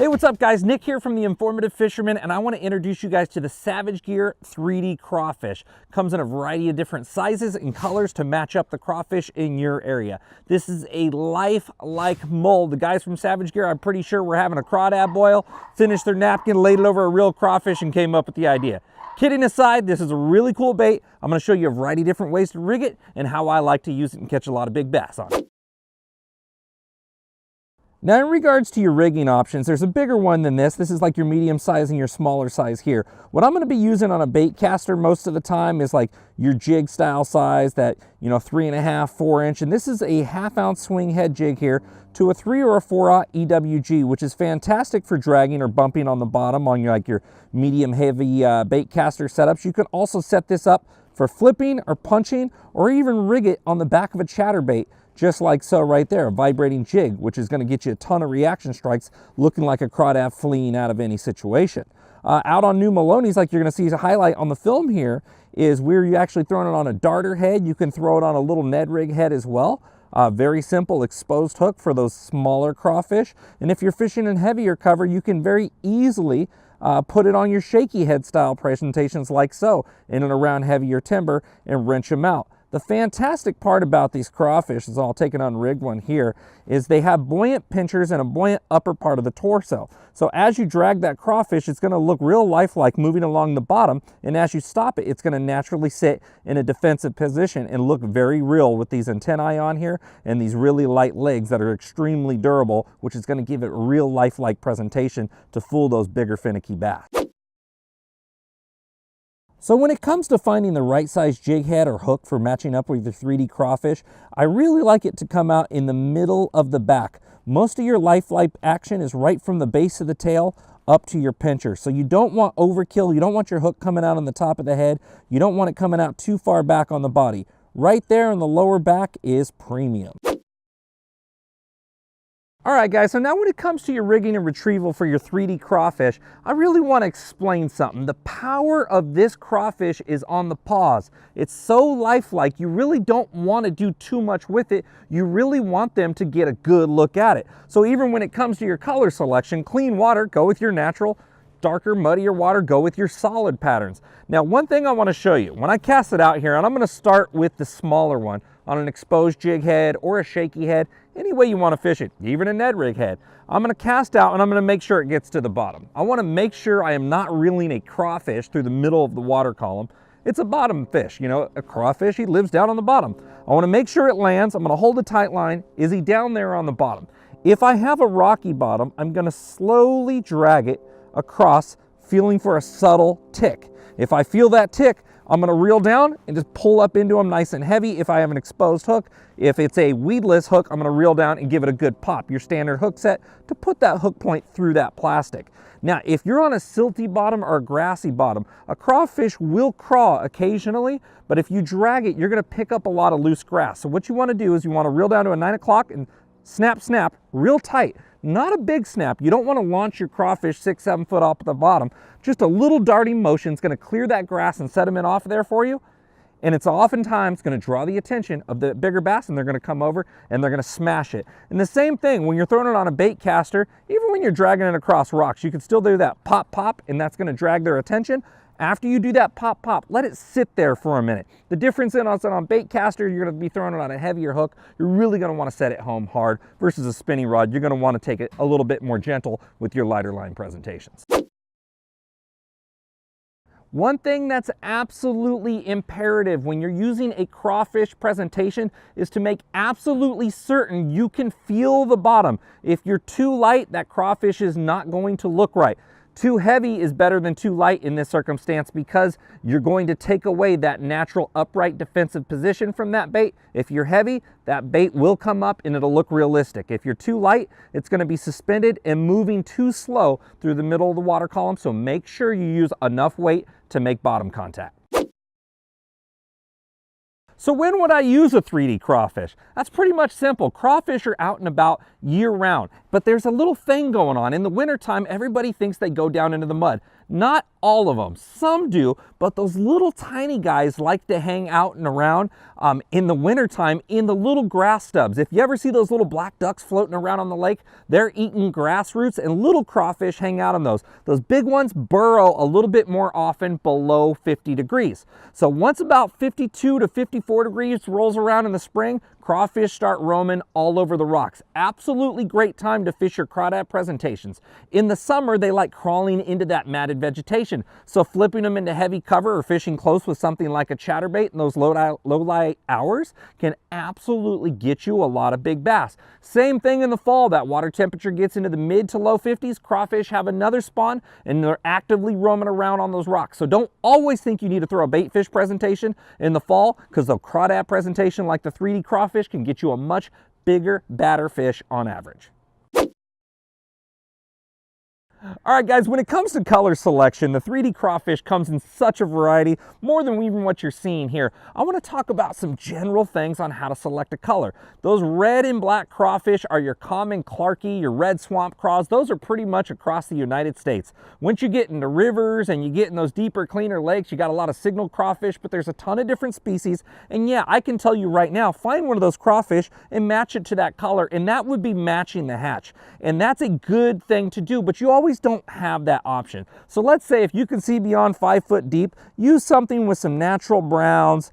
Hey, what's up guys? Nick here from the Informative Fisherman, and I want to introduce you guys to the Savage Gear 3D crawfish. Comes in a variety of different sizes and colors to match up the crawfish in your area. This is a lifelike mold. The guys from Savage Gear, I'm pretty sure, were having a crawdad boil, finished their napkin, laid it over a real crawfish, and came up with the idea. Kidding aside, this is a really cool bait. I'm going to show you a variety of different ways to rig it and how I like to use it and catch a lot of big bass on it. Now, in regards to your rigging options, there's a bigger one than this. This is like your medium size and your smaller size here. What I'm going to be using on a bait caster most of the time is like your jig style size, that, 3.5, 4 inch. And this is a 1/2 ounce swing head jig here to a 3 or a 4/0 EWG, which is fantastic for dragging or bumping on the bottom on your medium heavy bait caster setups. You can also set this up for flipping or punching, or even rig it on the back of a chatterbait, just like so right there, a vibrating jig, which is going to get you a ton of reaction strikes looking like a crawdad fleeing out of any situation. Out on new Maloney's, like you're going to see a highlight on the film here, is where you actually throwing it on a darter head. You can throw it on a little Ned rig head as well. Very simple exposed hook for those smaller crawfish. And if you're fishing in heavier cover, you can very easily put it on your shaky head style presentations like so, in and around heavier timber, and wrench them out. The fantastic part about these crawfish, as I'll take an unrigged one here, is they have buoyant pinchers and a buoyant upper part of the torso. So as you drag that crawfish, it's going to look real lifelike moving along the bottom, and as you stop it, it's going to naturally sit in a defensive position and look very real with these antennae on here and these really light legs that are extremely durable, which is going to give it a real lifelike presentation to fool those bigger finicky bass. So when it comes to finding the right size jig head or hook for matching up with your 3D crawfish, I really like it to come out in the middle of the back. Most of your lifelike action is right from the base of the tail up to your pincher. So you don't want overkill. You don't want your hook coming out on the top of the head. You don't want it coming out too far back on the body. Right there in the lower back is premium. All right guys, so now when it comes to your rigging and retrieval for your 3D crawfish, I really want to explain something. The power of this crawfish is on the paws. It's so lifelike, you really don't want to do too much with it. You really want them to get a good look at it. So even when it comes to your color selection, clean water, go with your natural. Darker, muddier water, go with your solid patterns. Now, one thing I want to show you, when I cast it out here, and I'm going to start with the smaller one on an exposed jig head or a shaky head, any way you want to fish it, even a Ned rig head. I'm going to cast out and I'm going to make sure it gets to the bottom. I want to make sure I am not reeling a crawfish through the middle of the water column. It's a bottom fish, a crawfish, he lives down on the bottom. I want to make sure it lands. I'm going to hold a tight line. Is he down there on the bottom? If I have a rocky bottom, I'm going to slowly drag it across, feeling for a subtle tick. If I feel that tick, I'm going to reel down and just pull up into them nice and heavy if I have an exposed hook. If it's a weedless hook, I'm going to reel down and give it a good pop, your standard hook set, to put that hook point through that plastic. Now, if you're on a silty bottom or a grassy bottom, a crawfish will craw occasionally, but if you drag it, you're going to pick up a lot of loose grass. So what you want to do is you want to reel down to a 9 o'clock and snap, snap, real tight. Not a big snap. You don't want to launch your crawfish 6, 7 foot off the bottom. Just a little darting motion is going to clear that grass and sediment off there for you. And it's oftentimes going to draw the attention of the bigger bass, and they're going to come over and they're going to smash it. And the same thing when you're throwing it on a bait caster, even when you're dragging it across rocks, you can still do that pop, pop, and that's going to drag their attention. After you do that pop, pop, let it sit there for a minute. The difference in on bait caster, you're going to be throwing it on a heavier hook. You're really going to want to set it home hard versus a spinning rod. You're going to want to take it a little bit more gentle with your lighter line presentations. One thing that's absolutely imperative when you're using a crawfish presentation is to make absolutely certain you can feel the bottom. If you're too light, that crawfish is not going to look right. Too heavy is better than too light in this circumstance, because you're going to take away that natural upright defensive position from that bait. If you're heavy, that bait will come up and it'll look realistic. If you're too light, it's going to be suspended and moving too slow through the middle of the water column. So make sure you use enough weight to make bottom contact. So when would I use a 3D crawfish? That's pretty much simple. Crawfish are out and about year round, But there's a little thing going on. In the wintertime, everybody thinks they go down into the mud. Not all of them. Some do, but those little tiny guys like to hang out and around in the wintertime in the little grass stubs. If you ever see those little black ducks floating around on the lake, they're eating grass roots, and little crawfish hang out on those. Those big ones burrow a little bit more often below 50 degrees. So once about 52 to 54 degrees rolls around in the spring, crawfish start roaming all over the rocks. Absolutely great time to fish your crawdad presentations. In the summer, they like crawling into that matted vegetation. So flipping them into heavy cover or fishing close with something like a chatterbait in those low light hours can absolutely get you a lot of big bass. Same thing in the fall. That water temperature gets into the mid to low 50s. Crawfish have another spawn and they're actively roaming around on those rocks. So don't always think you need to throw a bait fish presentation in the fall, because the crawdad presentation like the 3D crawfish can get you a much bigger, badder fish on average. All right, guys, when it comes to color selection, the 3D crawfish comes in such a variety, more than even what you're seeing here. I want to talk about some general things on how to select a color. Those red and black crawfish are your common Clarkie, your red swamp craws. Those are pretty much across the United States. Once you get into rivers and you get in those deeper, cleaner lakes, you got a lot of signal crawfish, but there's a ton of different species. And yeah, I can tell you right now, find one of those crawfish and match it to that color, and that would be matching the hatch. And that's a good thing to do, but you always don't have that option. So let's say if you can see beyond 5 foot deep, use something with some natural browns,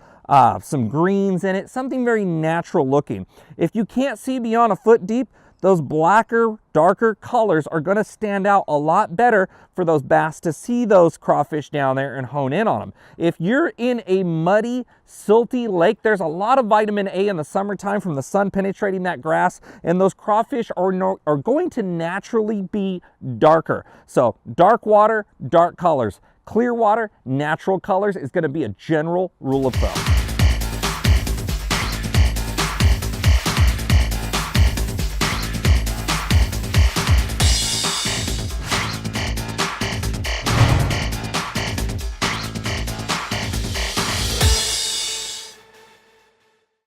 some greens in it, something very natural looking. If you can't see beyond a foot deep, those blacker, darker colors are going to stand out a lot better for those bass to see those crawfish down there and hone in on them. If you're in a muddy, silty lake, there's a lot of vitamin A in the summertime from the sun penetrating that grass, and those crawfish are going to naturally be darker. So dark water, dark colors. Clear water, natural colors is going to be a general rule of thumb.